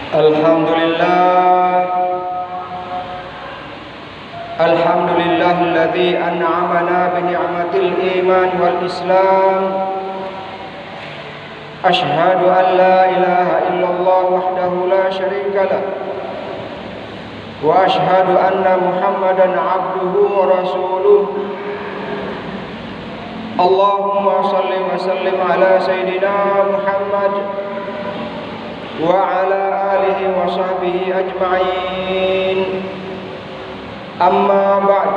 Alhamdulillahilladzi an'amana bi ni'matil iman wal islam. Ashhadu an la ilaha illallah wahdahu la syarika lah. Wa ashhadu anna Muhammadan abduhu wa rasuluh. Allahumma salli wa sallim ala sayyidina Muhammad wa ala alihi wa sahbihi ajma'in. Amma ba'd.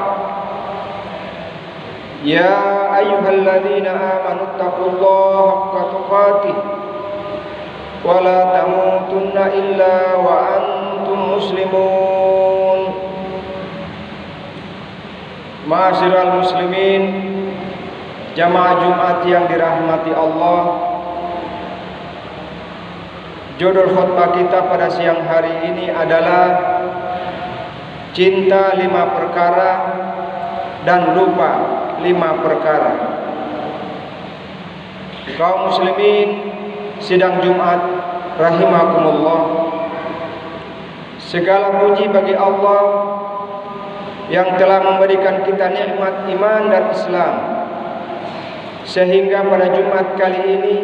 Ya ayyuhalladzina amanu taqullaha haqqa tuqatih wa la tamutunna illa wa antum muslimun. Ma'asyiral muslimin, jamaah Jumat yang dirahmati Allah, judul khutbah kita pada siang hari ini adalah cinta 5 perkara dan lupa 5 perkara. Kaum muslimin sidang Jumat rahimakumullah, segala puji bagi Allah yang telah memberikan kita nikmat iman dan Islam, sehingga pada Jumat kali ini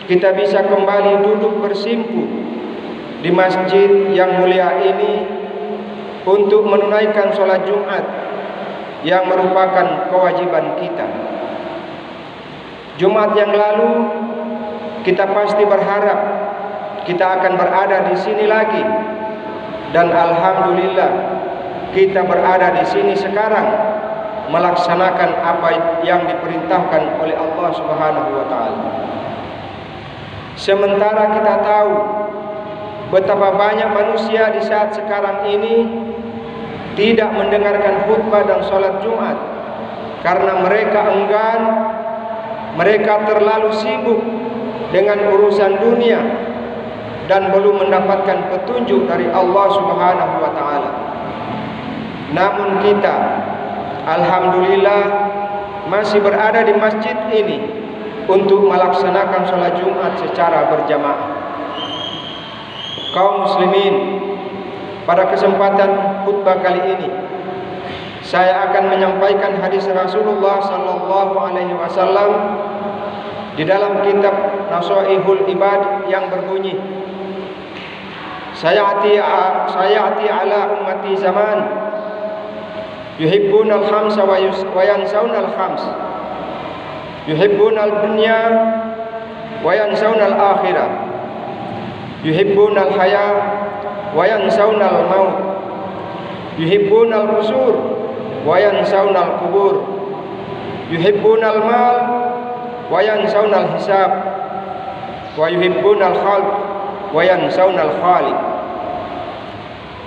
kita bisa kembali duduk bersimpuh di masjid yang mulia ini untuk menunaikan sholat Jumat yang merupakan kewajiban kita. Jumat yang lalu kita pasti berharap kita akan berada di sini lagi, dan alhamdulillah kita berada di sini sekarang melaksanakan apa yang diperintahkan oleh Allah Subhanahu wa taala. Sementara kita tahu betapa banyak manusia di saat sekarang ini tidak mendengarkan khutbah dan sholat Jumat karena mereka enggan, mereka terlalu sibuk dengan urusan dunia dan belum mendapatkan petunjuk dari Allah Subhanahu wa taala. Namun kita alhamdulillah masih berada di masjid ini untuk melaksanakan sholat Jumat secara berjamaah. Kaum muslimin, pada kesempatan khutbah kali ini saya akan menyampaikan hadis Rasulullah sallallahu alaihi wasallam di dalam kitab Nasaihul Ibad yang berbunyi, Sayati ala ummati zaman yuhibbunal khamsa wa yansaunal khams, yuhibbunal dunya wa yansaunal akhirah, yuhibbunal haya wa yansaunal maut, yuhibbunal qusur wa yansaunal kubur, yuhibbunal mal wa yansaunal hisab, wa yuhibbunal khalq wa yansaunal khaliq.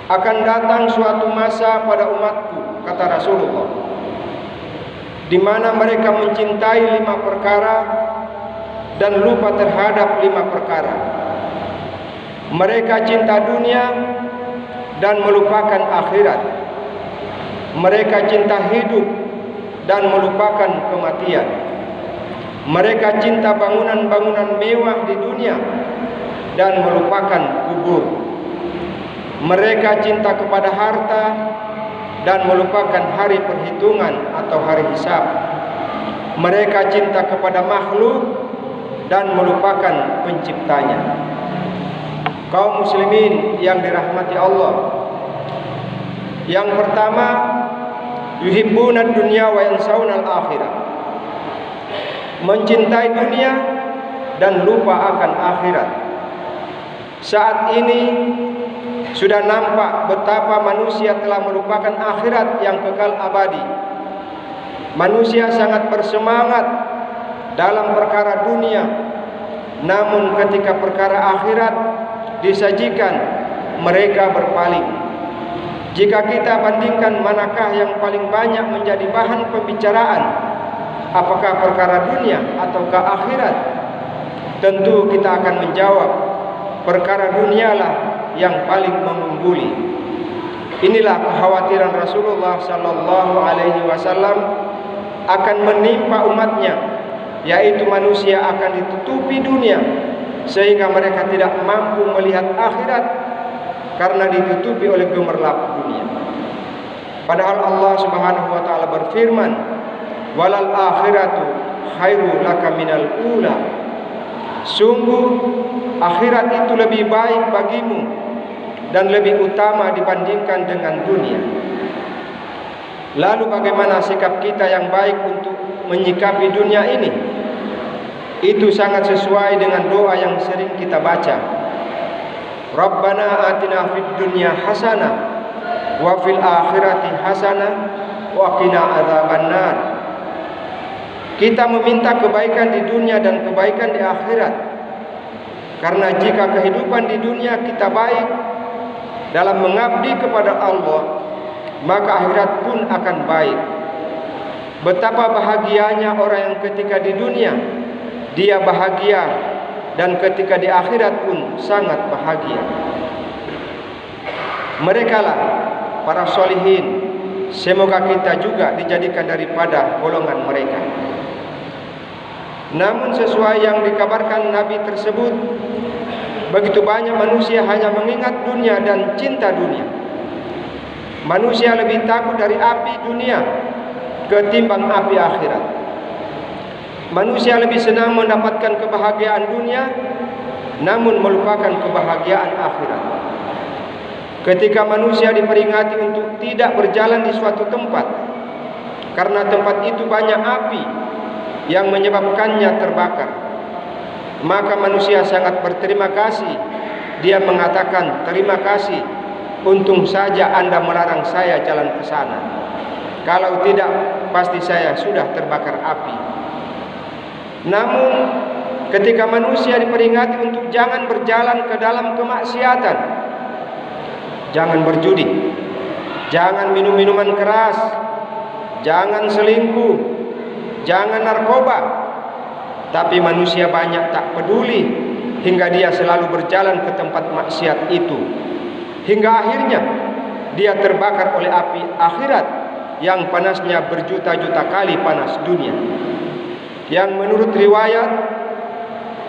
Akan datang suatu masa pada umatku, kata Rasulullah, di mana mereka mencintai 5 perkara dan lupa terhadap 5 perkara. Mereka cinta dunia dan melupakan akhirat. Mereka cinta hidup dan melupakan kematian. Mereka cinta bangunan-bangunan mewah di dunia dan melupakan kubur. Mereka cinta kepada harta dan melupakan hari perhitungan atau hari hisab. Mereka cinta kepada makhluk dan melupakan penciptanya. Kaum muslimin yang dirahmati Allah, yang pertama, yuhibbunad dunya wa yansaunal akhirah. Mencintai dunia dan lupa akan akhirat. Saat ini sudah nampak betapa manusia telah melupakan akhirat yang kekal abadi. Manusia sangat bersemangat dalam perkara dunia, namun ketika perkara akhirat disajikan, mereka berpaling. Jika kita bandingkan manakah yang paling banyak menjadi bahan pembicaraan, apakah perkara dunia ataukah akhirat, tentu kita akan menjawab perkara dunialah yang paling mengungguli. Inilah kekhawatiran Rasulullah sallallahu alaihi wasallam akan menimpa umatnya, yaitu manusia akan ditutupi dunia sehingga mereka tidak mampu melihat akhirat karena ditutupi oleh gemerlap dunia. Padahal Allah Subhanahu wa taala berfirman, "Walal akhiratu khairu laka minal ula." Sungguh akhirat itu lebih baik bagimu dan lebih utama dibandingkan dengan dunia. Lalu bagaimana sikap kita yang baik untuk menyikapi dunia ini? Itu sangat sesuai dengan doa yang sering kita baca. Rabbana atina fid dunya hasanah wa fil akhirati hasanah wa qina adzabannar. Kita meminta kebaikan di dunia dan kebaikan di akhirat. Karena jika kehidupan di dunia kita baik dalam mengabdi kepada Allah, maka akhirat pun akan baik. Betapa bahagianya orang yang ketika di dunia dia bahagia, dan ketika di akhirat pun sangat bahagia. Merekalah para sholihin. Semoga kita juga dijadikan daripada golongan mereka. Namun sesuai yang dikabarkan Nabi tersebut, begitu banyak manusia hanya mengingat dunia dan cinta dunia. Manusia lebih takut dari api dunia ketimbang api akhirat. Manusia lebih senang mendapatkan kebahagiaan dunia, namun melupakan kebahagiaan akhirat. Ketika manusia diperingati untuk tidak berjalan di suatu tempat, karena tempat itu banyak api yang menyebabkannya terbakar, maka manusia sangat berterima kasih. Dia mengatakan, "Terima kasih, untung saja Anda melarang saya jalan ke sana. Kalau tidak, pasti saya sudah terbakar api." Namun ketika manusia diperingati untuk jangan berjalan ke dalam kemaksiatan, jangan berjudi, jangan minum minuman keras, jangan selingkuh, jangan narkoba, tapi manusia banyak tak peduli hingga dia selalu berjalan ke tempat maksiat itu, hingga akhirnya dia terbakar oleh api akhirat yang panasnya berjuta-juta kali panas dunia. Yang menurut riwayat,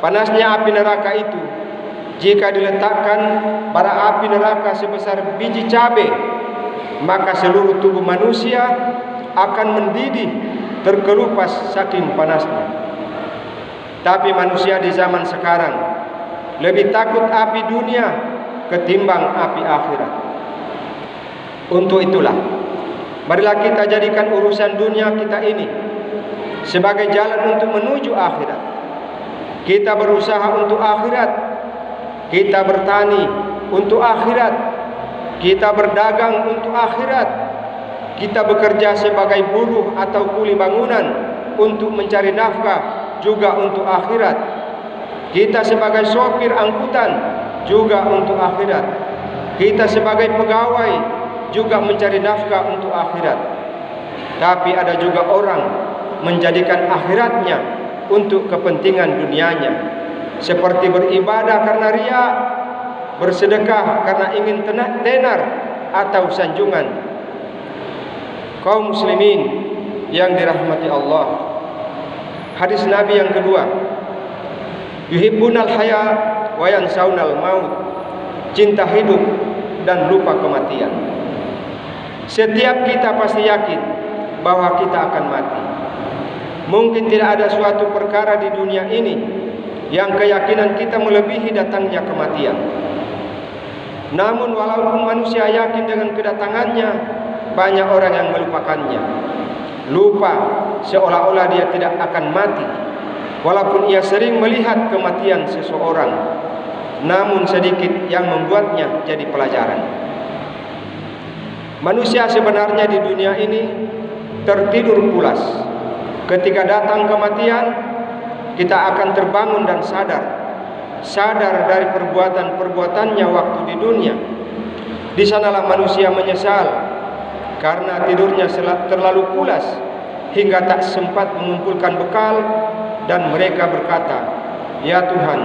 panasnya api neraka itu, jika diletakkan bara api neraka sebesar biji cabai, maka seluruh tubuh manusia akan mendidih terkelupas saking panasnya. Tapi manusia di zaman sekarang lebih takut api dunia ketimbang api akhirat. Untuk itulah, marilah kita jadikan urusan dunia kita ini sebagai jalan untuk menuju akhirat. Kita berusaha untuk akhirat, kita bertani untuk akhirat, kita berdagang untuk akhirat, kita bekerja sebagai buruh atau kuli bangunan untuk mencari nafkah juga untuk akhirat, kita sebagai sopir angkutan juga untuk akhirat, kita sebagai pegawai juga mencari nafkah untuk akhirat. Tapi ada juga orang menjadikan akhiratnya untuk kepentingan dunianya, seperti beribadah karena riya, bersedekah karena ingin tenar atau sanjungan. Kaum muslimin yang dirahmati Allah, hadis Nabi yang kedua, yuhibbunal haya wa yansaunal maut, cinta hidup dan lupa kematian. Setiap kita pasti yakin bahwa kita akan mati. Mungkin tidak ada suatu perkara di dunia ini yang keyakinan kita melebihi datangnya kematian. Namun walaupun manusia yakin dengan kedatangannya, banyak orang yang melupakannya. Lupa seolah-olah dia tidak akan mati, walaupun ia sering melihat kematian seseorang, namun sedikit yang membuatnya jadi pelajaran. Manusia sebenarnya di dunia ini tertidur pulas. Ketika datang kematian, kita akan terbangun dan sadar dari perbuatan-perbuatannya waktu di dunia. Di sanalah manusia menyesal karena tidurnya terlalu pulas hingga tak sempat mengumpulkan bekal, dan mereka berkata, "Ya Tuhan,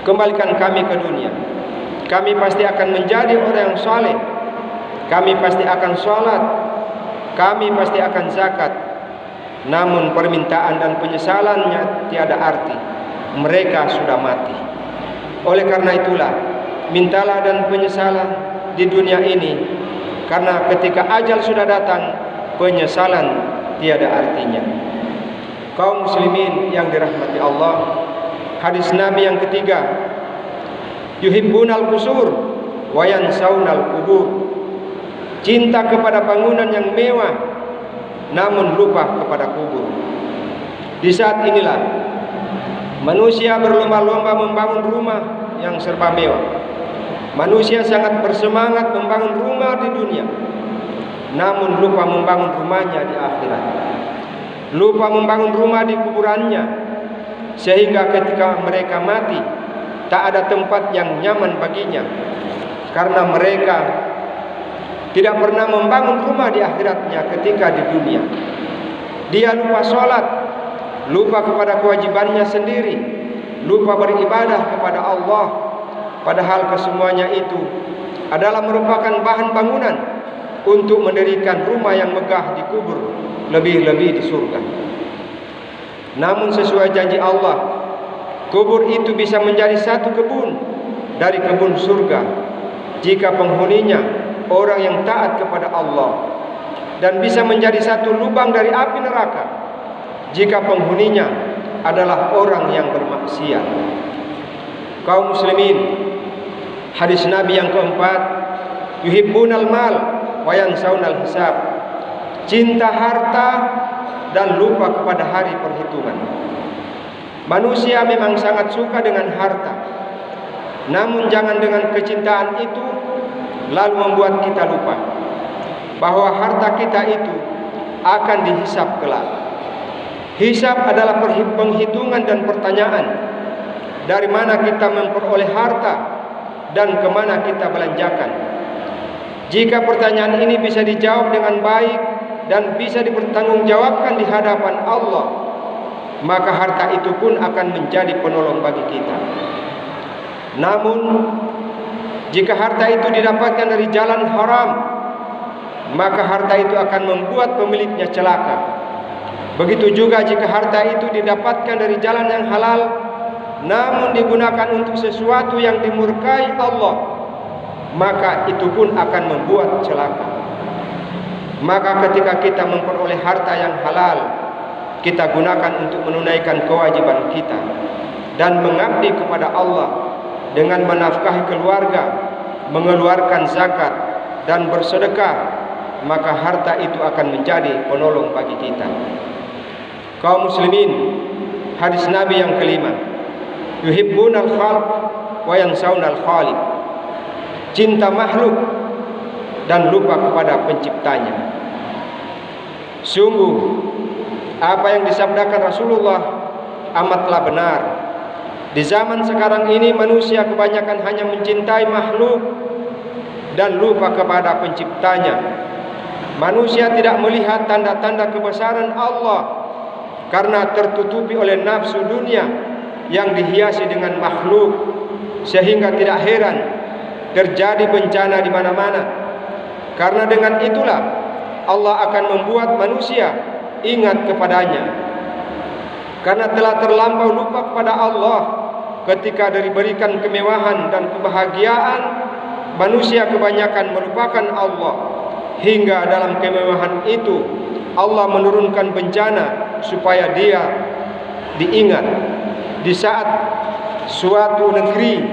kembalikan kami ke dunia. Kami pasti akan menjadi orang yang saleh. Kami pasti akan sholat. Kami pasti akan zakat." Namun permintaan dan penyesalannya tiada arti. mereka sudah mati. Oleh karena itulah, mintalah dan penyesalan di dunia ini, karena ketika ajal sudah datang, penyesalan tiada artinya. Kaum muslimin yang dirahmati Allah, hadis Nabi yang ketiga, yuhibbunal qusur wa yansaunal qubur. Cinta kepada bangunan yang mewah, namun lupa kepada kubur. Di saat inilah manusia berlomba-lomba membangun rumah yang serba mewah. Manusia sangat bersemangat membangun rumah di dunia, namun lupa membangun rumahnya di akhirat. Lupa membangun rumah di kuburannya, sehingga ketika mereka mati tak ada tempat yang nyaman baginya, karena mereka tidak pernah membangun rumah di akhiratnya ketika di dunia. Dia lupa sholat, lupa kepada kewajibannya sendiri, lupa beribadah kepada Allah, padahal kesemuanya itu adalah merupakan bahan bangunan untuk mendirikan rumah yang megah di kubur, lebih-lebih di surga. Namun sesuai janji Allah, kubur itu bisa menjadi satu kebun dari kebun surga jika penghuninya orang yang taat kepada Allah, dan bisa menjadi satu lubang dari api neraka jika penghuninya adalah orang yang bermaksiat. Kaum muslimin, hadis Nabi yang keempat, yuhibbunal mal wa yansaunal hisab. Cinta harta dan lupa kepada hari perhitungan. Manusia memang sangat suka dengan harta, namun jangan dengan kecintaan itu lalu membuat kita lupa bahwa harta kita itu akan dihisab kelak. Hisab adalah penghitungan dan pertanyaan, dari mana kita memperoleh harta dan kemana kita belanjakan. Jika pertanyaan ini bisa dijawab dengan baik dan bisa dipertanggungjawabkan di hadapan Allah, maka harta itu pun akan menjadi penolong bagi kita. Namun jika harta itu didapatkan dari jalan haram, maka harta itu akan membuat pemiliknya celaka. Begitu juga jika harta itu didapatkan dari jalan yang halal, namun digunakan untuk sesuatu yang dimurkai Allah, maka itu pun akan membuat celaka. Maka ketika kita memperoleh harta yang halal, kita gunakan untuk menunaikan kewajiban kita dan mengabdi kepada Allah dengan menafkahi keluarga, mengeluarkan zakat dan bersedekah, maka harta itu akan menjadi penolong bagi kita. Kaum muslimin, hadis Nabi yang kelima, yuhibbunal khalq wa yansaunal khaliq. Cinta makhluk dan lupa kepada penciptanya. Sungguh apa yang disabdakan Rasulullah amatlah benar. Di zaman sekarang ini manusia kebanyakan hanya mencintai makhluk dan lupa kepada penciptanya. Manusia tidak melihat tanda-tanda kebesaran Allah karena tertutupi oleh nafsu dunia yang dihiasi dengan makhluk, sehingga tidak heran terjadi bencana di mana-mana. Karena dengan itulah Allah akan membuat manusia ingat kepadanya, karena telah terlampau lupa kepada Allah. Ketika diberikan kemewahan dan kebahagiaan, manusia kebanyakan melupakan Allah, hingga dalam kemewahan itu Allah menurunkan bencana supaya dia diingat. Di saat suatu negeri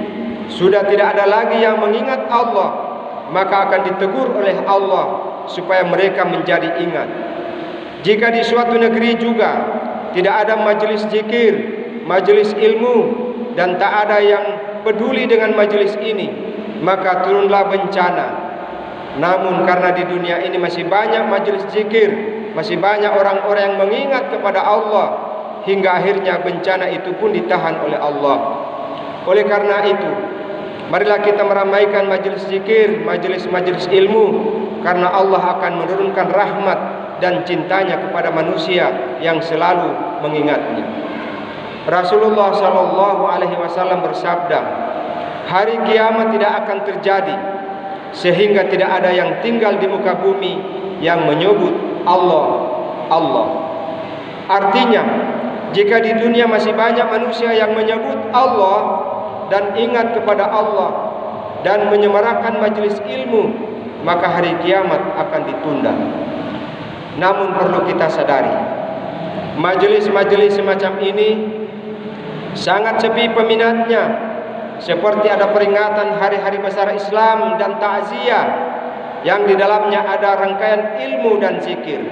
sudah tidak ada lagi yang mengingat Allah, maka akan ditegur oleh Allah supaya mereka menjadi ingat. Jika di suatu negeri juga tidak ada majelis zikir, majelis ilmu, dan tak ada yang peduli dengan majelis ini, maka turunlah bencana. Namun karena di dunia ini masih banyak majelis zikir, masih banyak orang-orang yang mengingat kepada Allah, hingga akhirnya bencana itu pun ditahan oleh Allah. Oleh karena itu, marilah kita meramaikan majelis zikir, majelis-majelis ilmu, karena Allah akan menurunkan rahmat dan cintanya kepada manusia yang selalu mengingatnya. Rasulullah SAW bersabda, hari kiamat tidak akan terjadi sehingga tidak ada yang tinggal di muka bumi yang menyebut Allah, Allah. Artinya, Jika di dunia masih banyak manusia yang menyebut Allah dan ingat kepada Allah dan menyemarakan majelis ilmu, maka hari kiamat akan ditunda. Namun perlu kita sadari, majelis-majelis semacam ini sangat sepi peminatnya. Seperti ada peringatan hari-hari besar Islam dan takziah yang di dalamnya ada rangkaian ilmu dan zikir.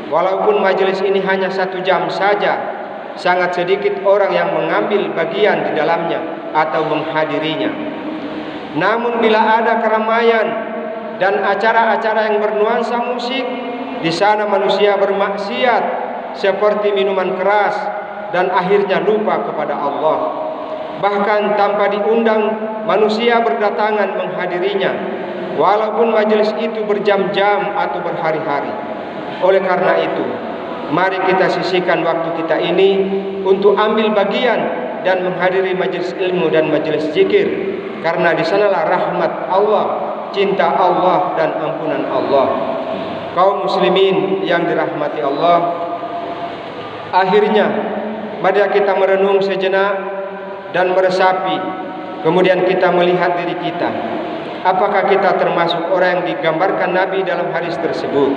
Walaupun majelis ini hanya 1 jam saja, sangat sedikit orang yang mengambil bagian di dalamnya atau menghadirinya. Namun bila ada keramaian dan acara-acara yang bernuansa musik, di sana manusia bermaksiat seperti minuman keras dan akhirnya lupa kepada Allah. Bahkan tanpa diundang, manusia berdatangan menghadirinya, walaupun majelis itu berjam-jam atau berhari-hari. Oleh karena itu, mari kita sisihkan waktu kita ini untuk ambil bagian dan menghadiri majelis ilmu dan majelis zikir, karena di sanalah rahmat Allah, cinta Allah dan ampunan Allah. Kaum muslimin yang dirahmati Allah, akhirnya mari kita merenung sejenak dan meresapi, kemudian kita melihat diri kita. Apakah kita termasuk orang yang digambarkan Nabi dalam hadis tersebut?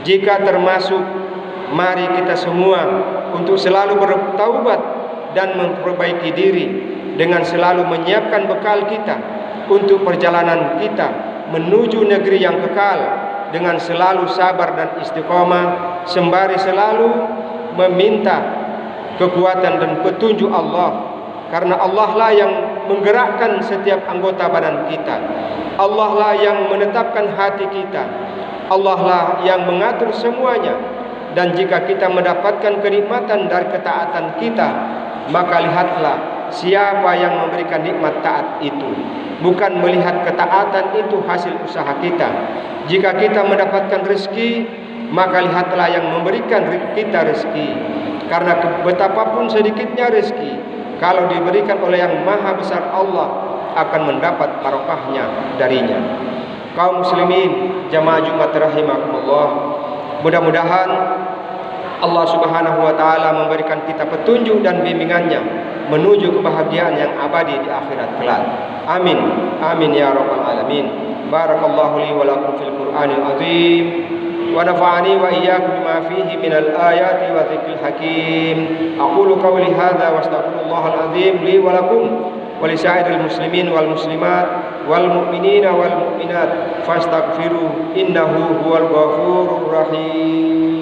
Jika termasuk, mari kita semua untuk selalu bertaubat dan memperbaiki diri dengan selalu menyiapkan bekal kita untuk perjalanan kita menuju negeri yang kekal, dengan selalu sabar dan istiqomah, sembari selalu meminta kekuatan dan petunjuk Allah. Karena Allah lah yang menggerakkan setiap anggota badan kita, Allah lah yang menetapkan hati kita, Allah lah yang mengatur semuanya. Dan jika kita mendapatkan kenikmatan dari ketaatan kita, maka lihatlah siapa yang memberikan nikmat taat itu, bukan melihat ketaatan itu hasil usaha kita. Jika kita mendapatkan rezeki, maka lihatlah yang memberikan kita rezeki. Karena betapapun sedikitnya rezeki, kalau diberikan oleh yang maha besar Allah, akan mendapat barokahnya darinya. Kaum muslimin jamaah Jumat rahimakumullah, mudah-mudahan Allah subhanahu wa ta'ala memberikan kita petunjuk dan bimbingannya menuju kebahagiaan yang abadi di akhirat kelak. Amin, amin ya rabbal alamin. Barakallahu li wa lakum fil Qur'anil azim, wa nafa'ani wa iyyakum bima fihi minal ayati wa dzikril hakim. Aqulu qawli hadza wa astaghfirullahal azim li wa lakum wa li sa'iril muslimin wal muslimat wal mu'minina wal mu'minat fastaghfiru innahu huwal ghafurur rahim.